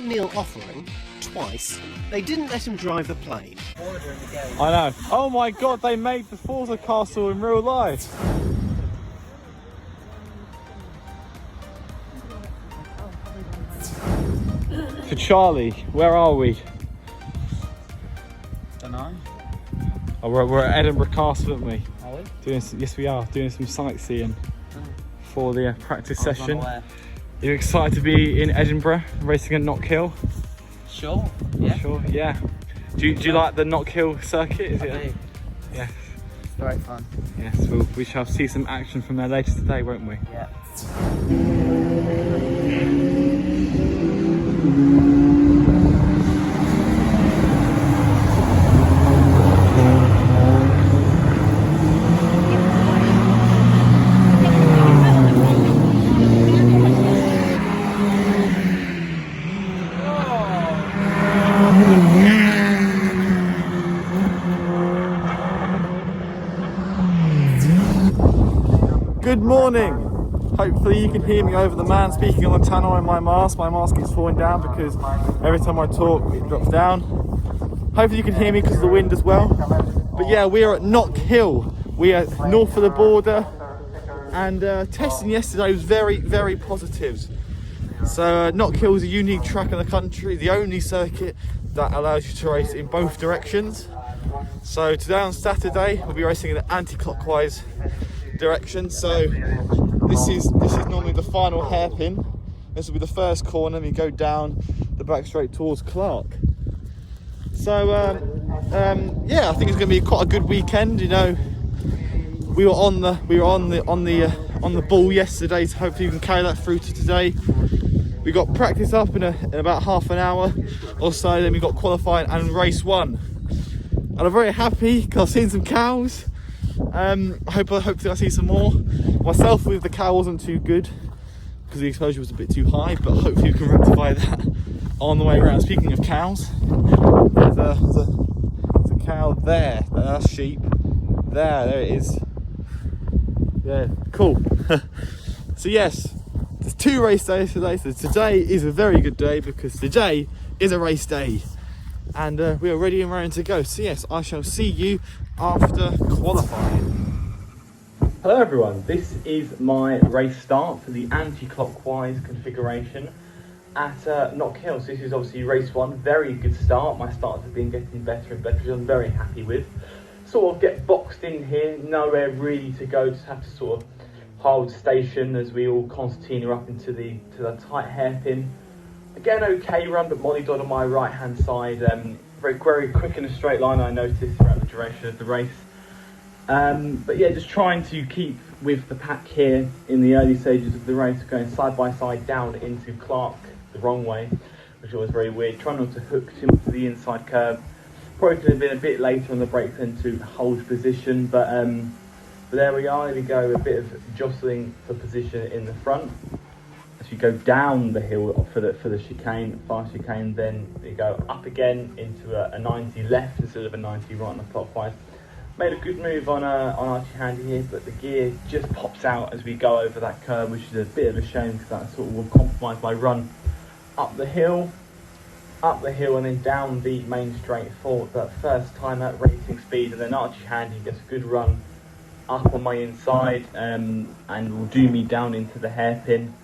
Neil offering twice, they didn't let him drive the plane. I know. Oh my god, they made the Forza castle in real life. For Charlie, where are we? Don't know. Oh, we're at Edinburgh Castle, aren't we? Are we? Yes, we are doing some sightseeing for the practice session. Unaware. You're excited to be in Edinburgh racing at Knockhill? Sure. Yeah. Sure. Yeah. Do you like the Knockhill circuit? Is I it? do. Yes. It's very fun. Yes. We shall see some action from there later today, won't we? Yeah. Good morning. Hopefully you can hear me over the man speaking on the tannoy in my mask. My mask keeps falling down because every time I talk it drops down. Hopefully you can hear me because of the wind as well. But yeah, we are at Knockhill. We are north of the border, and testing yesterday was very, very positive. So Knockhill is a unique track in the country, the only circuit that allows you to race in both directions. So today on Saturday we'll be racing in the anti-clockwise direction. So this is normally the final hairpin. This will be the first corner, and you go down the back straight towards Clark. So yeah, I think it's going to be quite a good weekend. You know, we were on the ball yesterday, so hopefully we can carry that through to today. We got practice up in about half an hour or so. Then we got qualifying and race one, and I'm very happy because I've seen some cows. Hopefully I see some more. Myself with the cow wasn't too good because the exposure was a bit too high, but hopefully we can rectify that on the way around. Speaking of cows, there's a cow there. That's sheep. There it is. Yeah, cool. So yes, there's 2 race days today. So today is a very good day because today is a race day, and we are ready and raring to go. So yes, I shall see you after qualifying. Hello everyone, this is my race start for the anti-clockwise configuration at Knockhill. So this is obviously race one, very good start. My starts have been getting better and better, which I'm very happy with. Sort of get boxed in here, nowhere really to go, just have to sort of hold station as we all concertina up into the tight hairpin. Again, okay run, but Molly Dodd on my right hand side, very quick in a straight line, I noticed throughout the duration of the race. But yeah, just trying to keep with the pack here in the early stages of the race, going side by side down into Clark the wrong way, which was very weird. Trying not to hook too much to the inside curve. Probably could have been a bit later on the brake then to hold position, but there we are. There we go, a bit of jostling for position in the front. As you go down the hill for the chicane, fast chicane, then you go up again into a 90 left instead of a 90 right on the clockwise. Made a good move on Archie Handy here, but the gear just pops out as we go over that curve, which is a bit of a shame because that sort of will compromise my run up the hill, and then down the main straight for that first time at racing speed. And then Archie Handy gets a good run up on my inside and will do me down into the hairpin.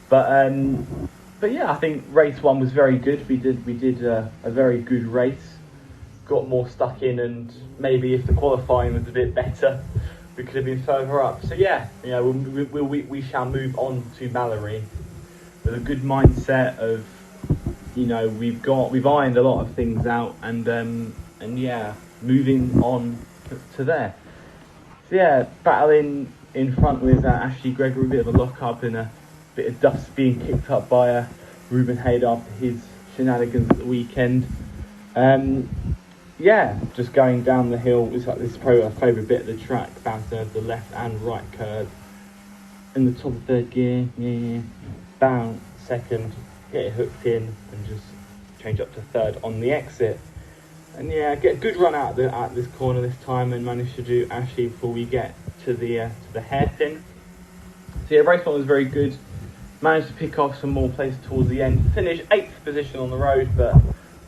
But yeah, I think race one was very good. We did a very good race. Got more stuck in, and maybe if the qualifying was a bit better, we could have been further up. So yeah, you know, we shall move on to Mallory with a good mindset of, you know, we've ironed a lot of things out, and yeah, moving on to there. So yeah, battling in front with Ashley Gregory, a bit of a lock up and a bit of dust being kicked up by Ruben Hayde after his shenanigans at the weekend. Yeah, just going down the hill. This is probably my favourite bit of the track, bouncing over the left and right curve. In the top of third gear, yeah, bounce, second, get it hooked in, and just change up to third on the exit. And yeah, get a good run out at this corner this time, and manage to do Ashley before we get to the hairpin. So yeah, race one was very good. Managed to pick off some more places towards the end. Finished 8th position on the road, but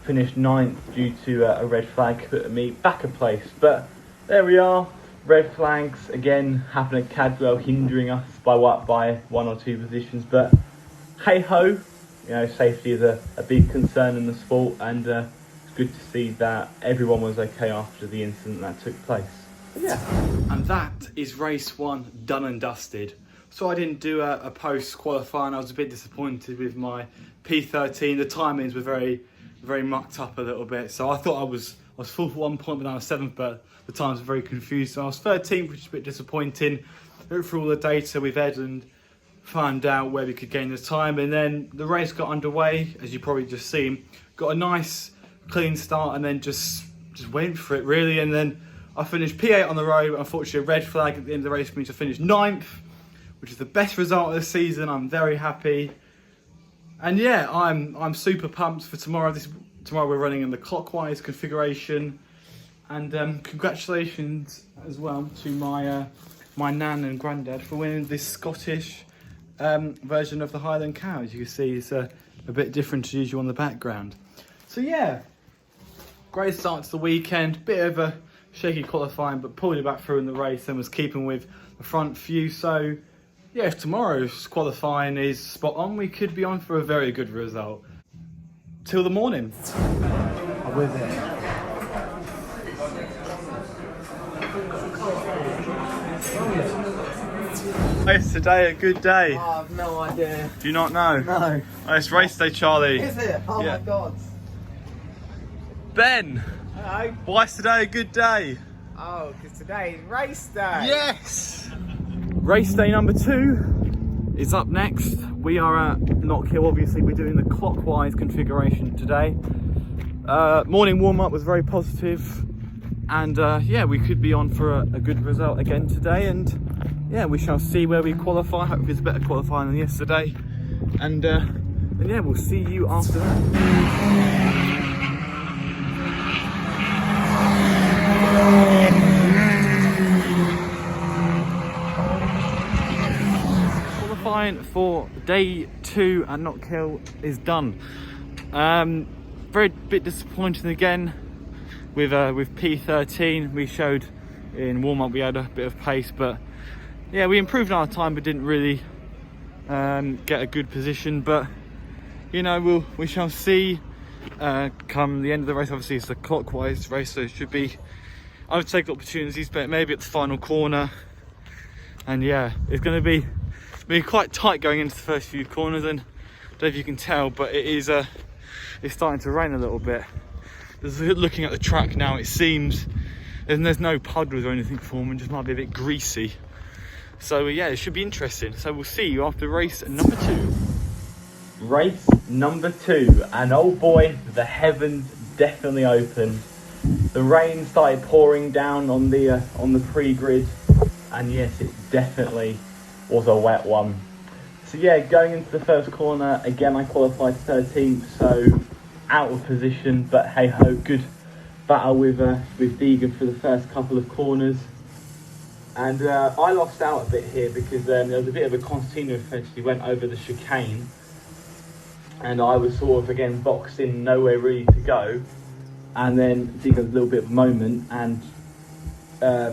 finished 9th due to a red flag putting me back a place. But there we are. Red flags again happen at Cadwell, hindering us by 1 or 2 positions. But hey ho, you know, safety is a big concern in the sport, and it's good to see that everyone was okay after the incident that took place. But yeah, and that is race 1 done and dusted. So I didn't do a post qualifying. I was a bit disappointed with my P13. The timings were very mucked up a little bit. So I thought I was full for 1 point, but I was 7th, but the times were very confused. So I was 13th, which is a bit disappointing. Looked through all the data with Ed and found out where we could gain the time. And then the race got underway, as you probably just seen. Got a nice clean start and then just went for it really. And then I finished P8 on the road. Unfortunately, a red flag at the end of the race means I finished 9th, which is the best result of the season. I'm very happy. And yeah, I'm super pumped for tomorrow. Tomorrow we're running in the clockwise configuration. And congratulations as well to my my nan and granddad for winning this Scottish version of the Highland Cow. As you can see, it's a bit different as usual on the background. So yeah, great start to the weekend. Bit of a shaky qualifying, but pulled it back through in the race and was keeping with the front few. So yeah, if tomorrow's qualifying is spot on, we could be on for a very good result. Till the morning. I'm with it. Is today a good day? Oh, I have no idea. Do you not know? No. Oh, it's race day, Charlie. Is it? Oh Yeah. my god. Ben, Hello. why is today a good day? Oh, because today is race day. Yes! Race day number 2 is up next. We are at Knockhill, obviously we're doing the clockwise configuration today. Morning warm-up was very positive, and yeah, we could be on for a good result again today, and yeah, we shall see where we qualify. Hopefully it's better qualifying than yesterday, and yeah, we'll see you after that. Qualifying for day 2 at Knockhill is done. Very bit disappointing again with P13. We showed in warm-up we had a bit of pace, but yeah, we improved our time but didn't really get a good position. But you know, we shall see come the end of the race. Obviously it's a clockwise race, so it should be, I would take opportunities, but maybe at the final corner. And yeah, it's going to be quite tight going into the first few corners, and I don't know if you can tell, but it's starting to rain a little bit. Looking at the track now, it seems there's no puddles or anything forming, just might be a bit greasy. So yeah, it should be interesting. So we'll see you after race number 2. Race number 2, and oh boy, the heavens definitely opened. The rain started pouring down on the pre-grid, and yes, it definitely was a wet one. So yeah, going into the first corner, again I qualified 13th, so out of position, but hey ho, good battle with Deegan for the first couple of corners. And I lost out a bit here because there was a bit of a concertina effect. He went over the chicane, and I was sort of again boxed in, nowhere really to go. And then Deegan had a little bit of a moment, and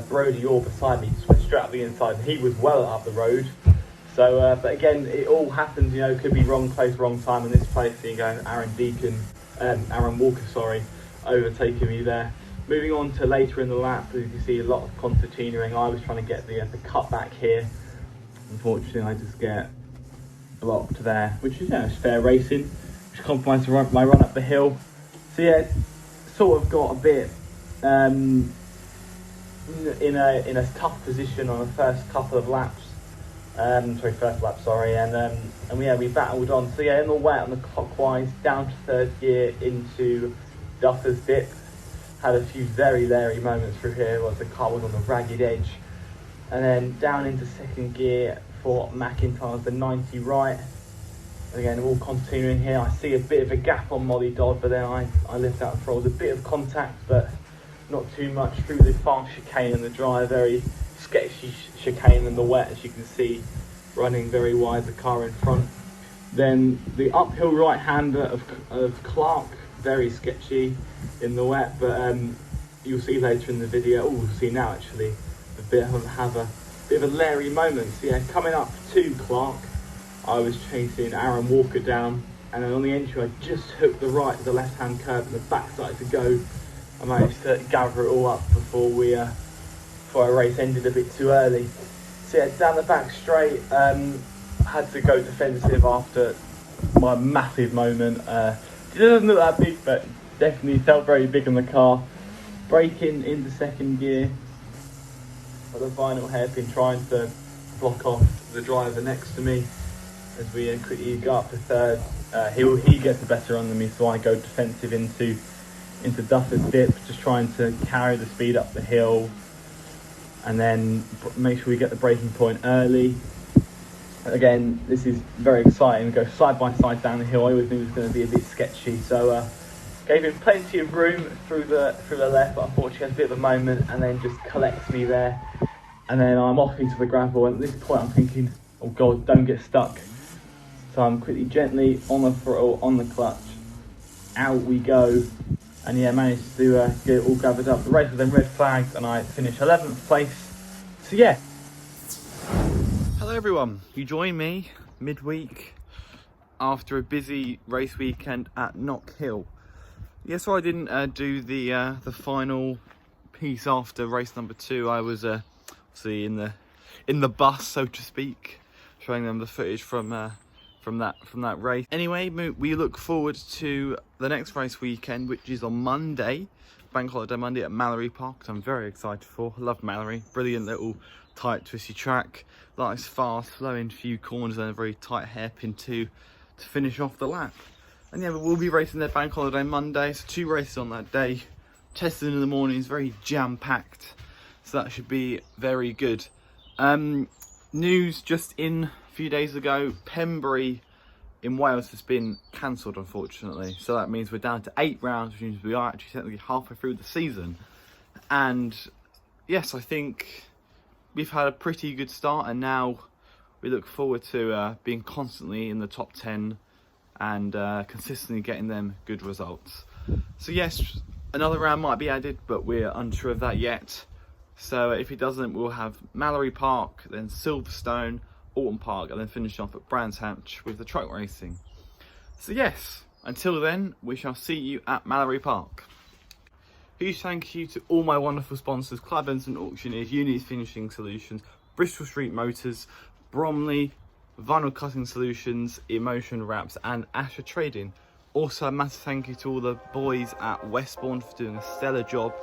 Brody Orr beside me just went straight up the inside. He was well up the road. So, but again, it all happens, you know, could be wrong place, wrong time in this place. So you go, Aaron Walker, sorry, overtaking me there. Moving on to later in the lap, as you can see, a lot of concertinaing. I was trying to get the cut back here. Unfortunately, I just get blocked there, which is, you know, fair racing, which compromised my run up the hill. So yeah, sort of got a bit in a tough position on the first couple of laps. First lap, sorry, and yeah, we battled on. So yeah, in the wet on the clockwise, down to 3rd gear into Duffer's Dip. Had a few very leery moments through here, the car was on the ragged edge. And then down into 2nd gear for McIntyre's the 90 right. Again, all continuing here. I see a bit of a gap on Molly Dodd, but then I lift out the throttle. A bit of contact, but not too much through the fast chicane and the dry, very sketchy chicane in the wet, as you can see, running very wide, the car in front. Then the uphill right-hander of Clark, very sketchy in the wet, but you'll see later in the video, we'll see now actually, a bit of a Larry moment. So yeah, coming up to Clark, I was chasing Aaron Walker down, and then on the entry I just hooked the left-hand curve and the back started to go. I managed to gather it all up before our race ended a bit too early. So yeah, down the back straight, had to go defensive after my massive moment. It doesn't look that big, but definitely felt very big on the car. Braking into second gear for the final hairpin, trying to block off the driver next to me as we quickly go up to third. He gets the better on than me, so I go defensive into Duffer's dip, just trying to carry the speed up the hill and then make sure we get the braking point early. Again, this is very exciting. We go side by side down the hill. I always knew it was going to be a bit sketchy, so gave him plenty of room through the left, but unfortunately has a bit of a moment and then just collects me there. And then I'm off into the gravel, and at this point I'm thinking, oh god, don't get stuck. So I'm quickly, gently on the throttle, on the clutch, out we go. And yeah, managed to get it all gathered up. The race was then red flagged and I finished 11th place. So yeah. Hello everyone, you join me midweek after a busy race weekend at Knockhill. Yeah, so I didn't do the final piece after race number 2. I was obviously in the bus, so to speak, showing them the footage from that race. Anyway, we look forward to the next race weekend, which is on Monday, Bank Holiday Monday at Mallory Park, which I'm very excited for. I love Mallory, brilliant little tight twisty track, nice fast flowing few corners and a very tight hairpin to finish off the lap. And yeah, we'll be racing there Bank Holiday Monday, so 2 races on that day. Testing in the morning is very jam-packed, so that should be very good. News just in a few days ago, Pembury in Wales has been cancelled, unfortunately. So that means we're down to 8 rounds, which means we are actually technically halfway through the season. And yes, I think we've had a pretty good start, and now we look forward to being constantly in the top 10 and consistently getting them good results. So yes, another round might be added, but we're unsure of that yet. So if it doesn't, we'll have Mallory Park, then Silverstone, Alton Park, and then finish off at Brands Hatch with the truck racing. So yes, until then, we shall see you at Mallory Park. Huge thank you to all my wonderful sponsors: Clive, Emson, Auctioneers, Unqiue Finishing Solutions, Bristol Street Motors, Bromley, Vinyl Cutting Solutions, Emotion Wraps, and Asher Trading. Also a massive thank you to all the boys at Westbourne for doing a stellar job,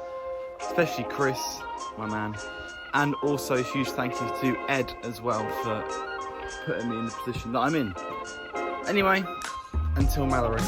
especially Chris, my man. And also a huge thank you to Ed as well for putting me in the position that I'm in. Anyway, until Mallory.